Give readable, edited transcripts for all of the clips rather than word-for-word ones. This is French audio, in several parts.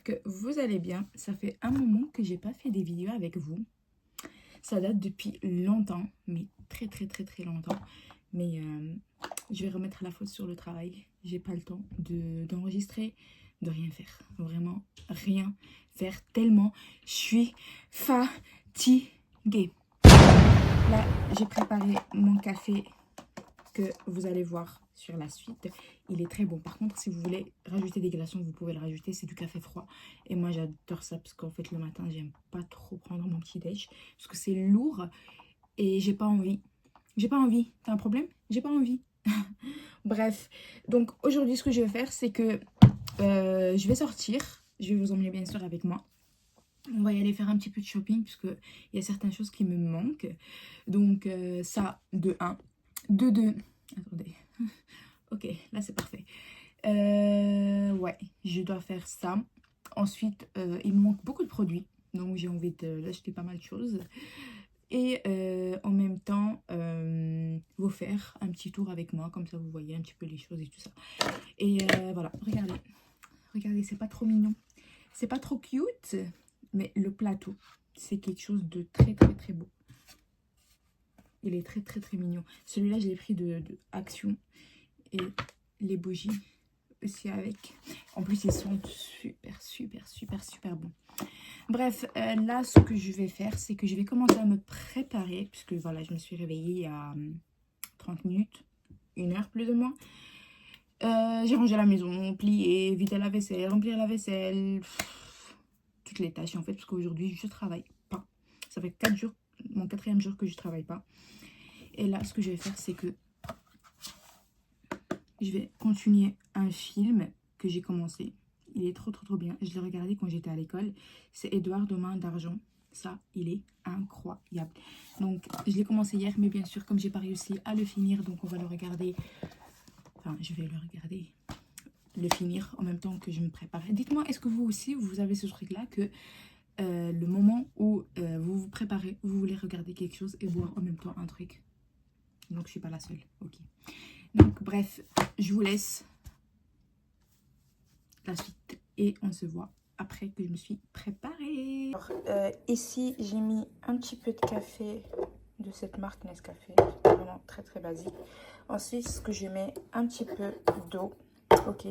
que vous allez bien. Ça fait un moment que j'ai pas fait des vidéos avec vous. Ça date depuis longtemps, mais très très très très longtemps. Mais je vais remettre la faute sur le travail. J'ai pas le temps d'enregistrer, de rien faire. Vraiment rien faire tellement je suis fatiguée. Là, j'ai préparé mon café que vous allez voir sur la suite. Il est très bon. Par contre, si vous voulez rajouter des glaçons, vous pouvez le rajouter. C'est du café froid. Et moi, j'adore ça parce qu'en fait, le matin, j'aime pas trop prendre mon petit déj parce que c'est lourd et j'ai pas envie. J'ai pas envie. T'as un problème? J'ai pas envie. Bref. Donc, aujourd'hui, ce que je vais faire, c'est que je vais sortir. Je vais vous emmener, bien sûr, avec moi. On va y aller faire un petit peu de shopping puisque il y a certaines choses qui me manquent. Donc, ça, de 1. De 2. Attendez. Ok, là c'est parfait. Ouais, je dois faire ça. Ensuite, il me manque beaucoup de produits. Donc j'ai envie d'acheter pas mal de choses. Et en même temps, vous faire un petit tour avec moi. Comme ça, vous voyez un petit peu les choses et tout ça. Et voilà, regardez. Regardez, c'est pas trop mignon. C'est pas trop cute. Mais le plateau, c'est quelque chose de très très très beau. Il est très très très mignon. Celui-là, je l'ai pris de Action. Et les bougies aussi avec. En plus, ils sont super, super, super, super bons. Bref, là, ce que je vais faire, c'est que je vais commencer à me préparer. Puisque voilà, je me suis réveillée il y a 30 minutes, 1 heure plus ou moins. J'ai rangé la maison, plié, vider la vaisselle, remplir la vaisselle. Toutes les tâches en fait, parce qu'aujourd'hui, je travaille pas. Ça fait 4 jours, mon 4e jour que je travaille pas. Et là, ce que je vais faire, c'est que je vais continuer un film que j'ai commencé. Il est trop trop trop bien. Je l'ai regardé quand j'étais à l'école. C'est Édouard de Main d'Argent. Ça, il est incroyable. Donc, je l'ai commencé hier, mais bien sûr, comme j'ai pas réussi à le finir, donc on va le regarder. Enfin, je vais le regarder, le finir en même temps que je me prépare. Dites-moi, est-ce que vous aussi, vous avez ce truc-là que le moment où vous vous préparez, vous voulez regarder quelque chose et boire en même temps un truc? Donc, je suis pas la seule. Ok. Donc, bref, je vous laisse la suite et on se voit après que je me suis préparée. Alors, ici, j'ai mis un petit peu de café de cette marque Nescafé. Vraiment très très basique. Ensuite, ce que je mets un petit peu d'eau. Ok.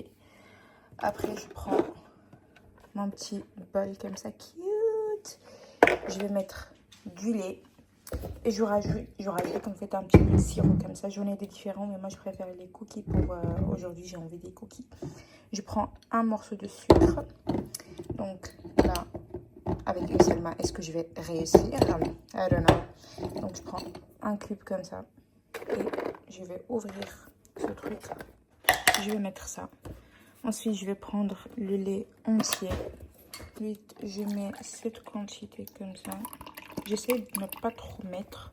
Après, je prends mon petit bol comme ça, cute. Je vais mettre du lait. Et je rajoute en fait un petit peu de sirop comme ça. J'en ai des différents, mais moi je préfère les cookies pour aujourd'hui. J'ai envie des cookies. Je prends un morceau de sucre. Donc là, avec une seule main, est-ce que je vais réussir? I don't know. Donc je prends un cube comme ça. Et je vais ouvrir ce truc. Je vais mettre ça. Ensuite, je vais prendre le lait entier. Ensuite, je mets cette quantité comme ça. J'essaie de ne pas trop mettre.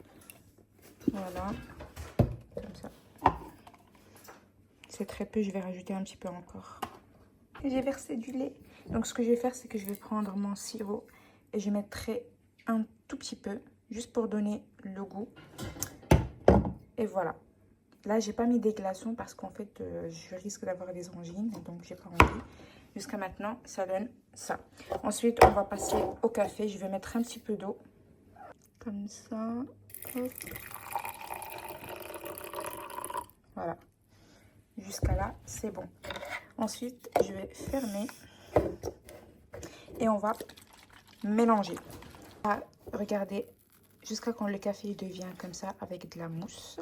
Voilà. Comme ça. C'est très peu. Je vais rajouter un petit peu encore. J'ai versé du lait. Donc, ce que je vais faire, c'est que je vais prendre mon sirop. Et je mettrai un tout petit peu. Juste pour donner le goût. Et voilà. Là, j'ai pas mis des glaçons parce qu'en fait, je risque d'avoir des angines. Donc, j'ai pas envie. Jusqu'à maintenant, ça donne ça. Ensuite, on va passer au café. Je vais mettre un petit peu d'eau. Comme ça. Hop. Voilà. Jusqu'à là, c'est bon. Ensuite, je vais fermer. Et on va mélanger. Ah, regardez. Jusqu'à quand le café devient comme ça avec de la mousse.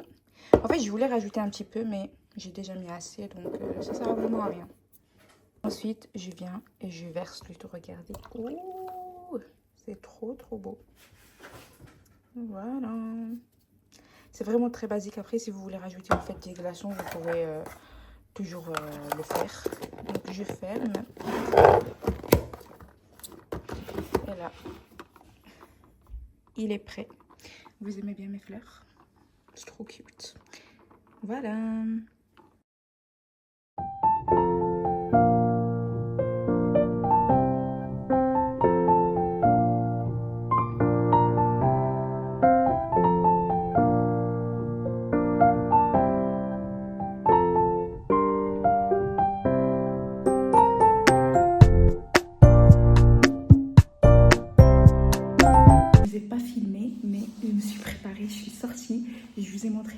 En fait, je voulais rajouter un petit peu, mais j'ai déjà mis assez. Donc, ça sert vraiment à rien. Ensuite, je viens et je verse le tout. Regardez. Ouh, c'est trop, trop beau. Voilà. C'est vraiment très basique. Après, si vous voulez rajouter en fait des glaçons, vous pouvez toujours le faire. Donc, je ferme. Et là, il est prêt. Vous aimez bien mes fleurs? C'est trop cute. Voilà.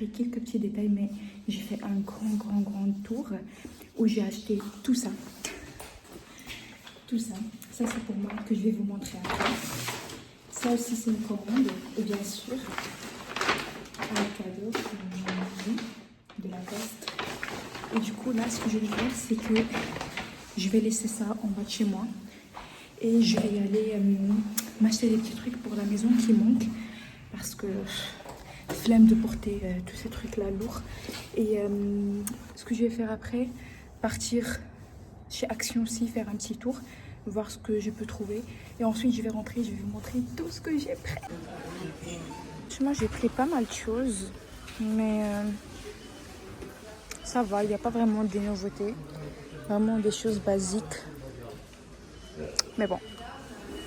montrer quelques petits détails, mais j'ai fait un grand tour où j'ai acheté tout ça. Tout ça. Ça, c'est pour moi que je vais vous montrer après. Ça aussi, c'est une commande. Et bien sûr, un cadeau de la poste. Et du coup, là, ce que je vais faire, c'est que je vais laisser ça en bas de chez moi. Et je vais y aller m'acheter des petits trucs pour la maison qui manquent. Parce que flemme de porter tous ces trucs-là lourds. Et ce que je vais faire après, partir chez Action aussi, faire un petit tour, voir ce que je peux trouver. Et ensuite, je vais rentrer, je vais vous montrer tout ce que j'ai pris. Moi, j'ai pris pas mal de choses, mais ça va, il n'y a pas vraiment des nouveautés. Vraiment des choses basiques. Mais bon,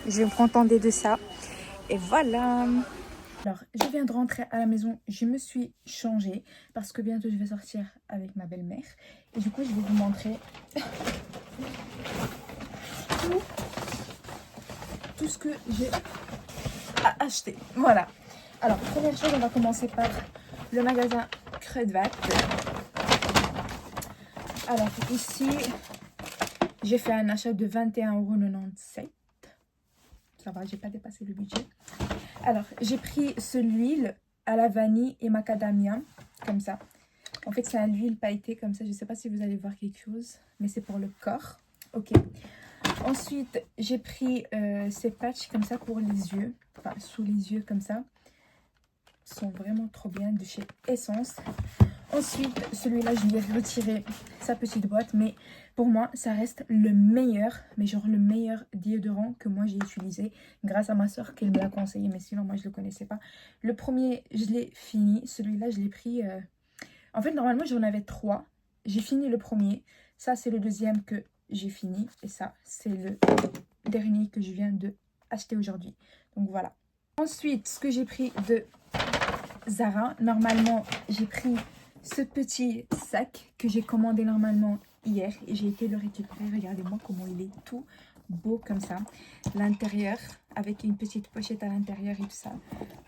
je vais me contenter de ça. Et voilà. Alors, je viens de rentrer à la maison, je me suis changée parce que bientôt je vais sortir avec ma belle-mère. Et du coup, je vais vous montrer tout ce que j'ai acheté. Voilà. Alors, première chose, on va commencer par le magasin Kruidvat. Alors, ici, j'ai fait un achat de 21,97 €. Ça va, j'ai pas dépassé le budget. Alors, j'ai pris ce huile à la vanille et macadamia, comme ça. En fait, c'est un huile pailletée comme ça. Je ne sais pas si vous allez voir quelque chose, mais c'est pour le corps. Ok. Ensuite, j'ai pris ces patchs comme ça pour les yeux. Enfin, sous les yeux comme ça. Ils sont vraiment trop bien, de chez Essence. Ensuite, celui-là, je lui ai retiré sa petite boîte. Mais pour moi, ça reste le meilleur, mais genre le meilleur déodorant que moi j'ai utilisé. Grâce à ma soeur qui me l'a conseillé, mais sinon moi je ne le connaissais pas. Le premier, je l'ai fini. Celui-là, je l'ai pris... En fait, normalement, j'en avais 3. J'ai fini le premier. Ça, c'est le deuxième que j'ai fini. Et ça, c'est le dernier que je viens de acheter aujourd'hui. Donc voilà. Ensuite, ce que j'ai pris de Zara. Normalement, j'ai pris ce petit sac que j'ai commandé normalement hier. Et j'ai été le récupérer. Regardez-moi comment il est tout beau comme ça. L'intérieur, avec une petite pochette à l'intérieur et tout ça.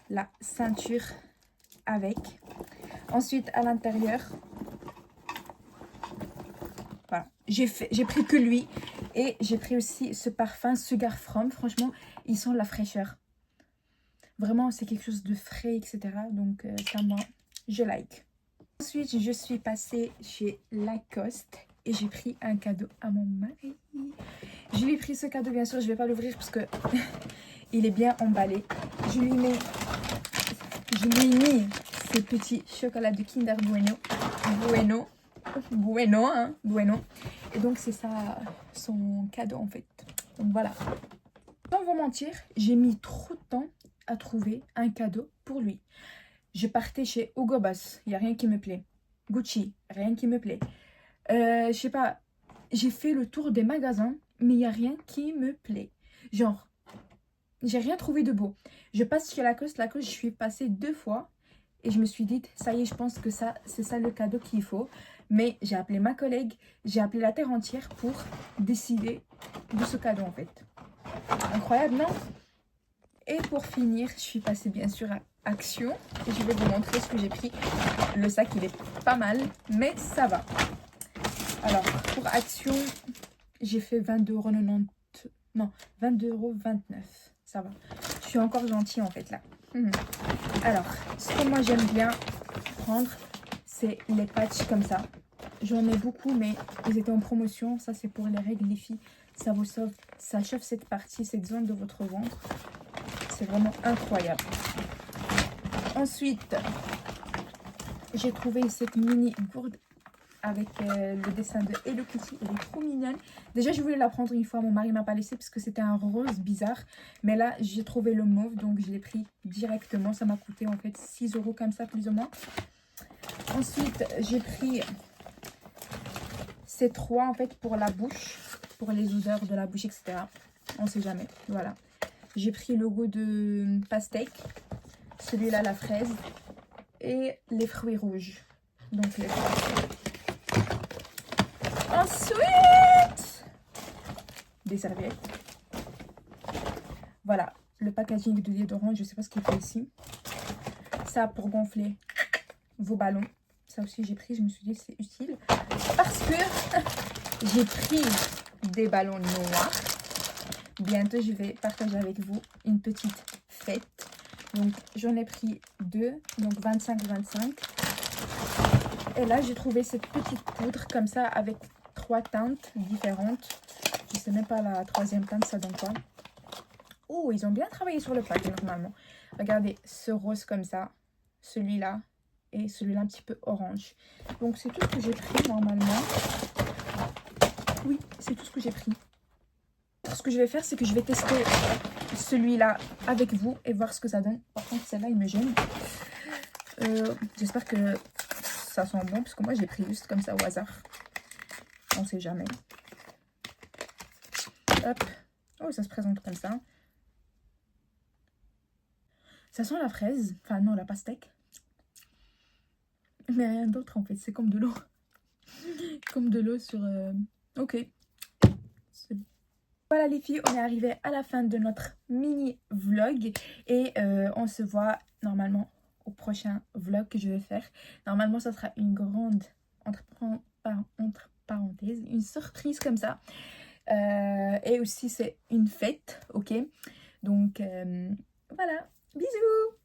La ceinture avec. Ensuite, à l'intérieur, voilà, j'ai pris que lui. Et j'ai pris aussi ce parfum Sugar From. Franchement, ils sont la fraîcheur. Vraiment, c'est quelque chose de frais, etc. Donc, ça, moi, je like. Ensuite, je suis passée chez Lacoste. Et j'ai pris un cadeau à mon mari. Je lui ai pris ce cadeau, bien sûr. Je ne vais pas l'ouvrir parce que il est bien emballé. Je lui ai mis ces petits chocolats de Kinder Bueno. Et donc, c'est ça, son cadeau, en fait. Donc, voilà. Sans vous mentir, j'ai mis trop de temps à trouver un cadeau pour lui. Je partais chez Hugo Boss, il n'y a rien qui me plaît. Gucci, rien qui me plaît. Je sais pas, j'ai fait le tour des magasins, mais il n'y a rien qui me plaît. Genre, j'ai rien trouvé de beau. Je passe chez Lacoste, je suis passée 2 fois. Et je me suis dit, ça y est, je pense que ça, c'est ça le cadeau qu'il faut. Mais j'ai appelé ma collègue, j'ai appelé la terre entière pour décider de ce cadeau en fait. Incroyable, non? Et pour finir, je suis passée bien sûr à Action. Et je vais vous montrer ce que j'ai pris. Le sac, il est pas mal, mais ça va. Alors, pour Action, j'ai fait 22,90 €. Non, 22,29 €. Ça va. Je suis encore gentille en fait là. Alors, ce que moi j'aime bien prendre, c'est les patchs comme ça. J'en ai beaucoup, mais ils étaient en promotion. Ça, c'est pour les règles, les filles. Ça vous sauve, ça chauffe cette partie, cette zone de votre ventre. C'est vraiment incroyable. Ensuite, j'ai trouvé cette mini gourde avec le dessin de Hello Kitty. Elle est trop mignonne. Déjà, je voulais la prendre une fois. Mon mari m'a pas laissé parce que c'était un rose bizarre. Mais là, j'ai trouvé le mauve. Donc, je l'ai pris directement. Ça m'a coûté en fait 6 € comme ça, plus ou moins. Ensuite, j'ai pris ces 3 en fait pour la bouche. Pour les odeurs de la bouche, etc. On sait jamais. Voilà. J'ai pris le goût de pastèque. Celui-là, la fraise. Et les fruits rouges. Donc, les fruits. Ensuite, des serviettes. Voilà, le packaging de déodorant, je ne sais pas ce qu'il fait ici. Ça pour gonfler vos ballons. Ça aussi j'ai pris, je me suis dit c'est utile. Parce que j'ai pris des ballons noirs. Bientôt je vais partager avec vous une petite fête. Donc j'en ai pris 2, donc 25-25. Et là j'ai trouvé cette petite poudre comme ça avec 3 teintes différentes. Je sais même pas la 3e teinte ça donne quoi. Oh, ils ont bien travaillé sur le pack normalement. Regardez, ce rose comme ça, celui-là et celui-là un petit peu orange. Donc c'est tout ce que j'ai pris normalement. Oui, c'est tout ce que j'ai pris. Ce que je vais faire, c'est que je vais tester celui-là avec vous et voir ce que ça donne. Par contre, celle-là, il me gêne. J'espère que ça sent bon, parce que moi, j'ai pris juste comme ça au hasard. On sait jamais. Hop. Oh, ça se présente comme ça. Ça sent la fraise. Enfin, non, la pastèque. Mais rien d'autre, en fait. C'est comme de l'eau. Comme de l'eau sur... Ok. Voilà les filles, on est arrivé à la fin de notre mini vlog. Et on se voit normalement au prochain vlog que je vais faire. Normalement, ça sera une grande, entre parenthèses, une surprise comme ça. Et aussi, c'est une fête, ok? Donc, voilà. Bisous!